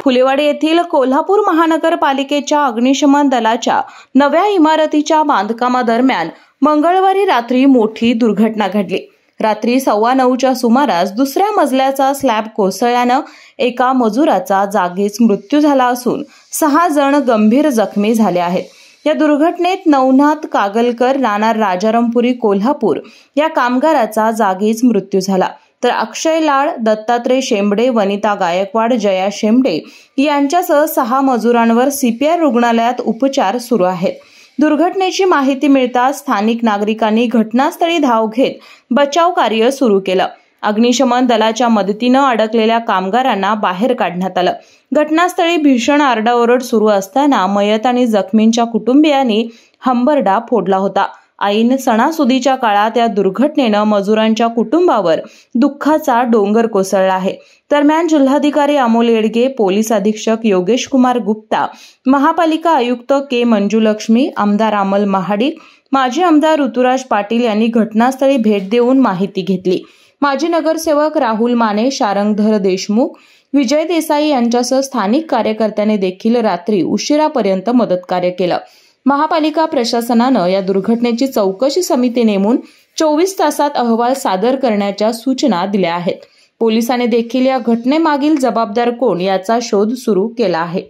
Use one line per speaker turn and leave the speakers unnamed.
फुलेवाडी येथील कोल्हापूर महानगरपालिकेच्या अग्निशमन दलाच्या नव्या इमारतीच्या बांधकामादरम्यान मंगळवारी रात्री मोठी दुर्घटना घडली। रात्री 9:15च्या सुमारास दुसऱ्या मजल्याचा स्लॅब कोसळल्यानं एका मजुराचा जागीच मृत्यू झाला असून 6 जण गंभीर जखमी झाले आहेत। या दुर्घटनेत नवनाथ कागलकर राहणार राजारामपुरी कोल्हापूर या कामगाराचा जागीच मृत्यू झाला, तर अक्षय लाड, दत्तात्रय शेंबडे, वनिता गायकवाड, जया शेंबडे यांच्यासह 6 मजुरांवर CPR रुग्णालयात उपचार सुरू आहेत। दुर्घटनेची माहिती मिळताच स्थानिक नागरिकांनी घटनास्थळी धाव घेत बचाव कार्य सुरू केलं। अग्निशमन दलाच्या मदतीनं अडकलेल्या कामगारांना बाहेर काढण्यात आलं। घटनास्थळी भीषण आरडाओरड सुरू असताना मयत आणि जखमींच्या कुटुंबियांनी हंबरडा फोडला होता। ऐन सणासुदीच्या काळात या दुर्घटनेनं मजुरांच्या कुटुंबावर दुःखाचा डोंगर कोसळला आहे। दरम्यान जिल्हाधिकारी अमोल येडगे, पोलीस अधीक्षक योगेश कुमार गुप्ता, महापालिका आयुक्त के मंजुलक्ष्मी, आमदार अमल महाडिक, माजी आमदार ऋतुराज पाटील यांनी घटनास्थळी भेट देऊन माहिती घेतली। माजी नगरसेवक राहुल माने, शारंगधर देशमुख, विजय देसाई यांच्यासह स्थानिक कार्यकर्त्यांनी देखील रात्री उशिरापर्यंत मदत कार्य केलं। महापालिका प्रशासनानं या दुर्घटनेची चौकशी समिती नेमून 24 तासात अहवाल सादर करण्याच्या सूचना दिल्या आहेत। पोलिसांनी देखील या घटनेमागील जबाबदार कोण याचा शोध सुरू केला आहे।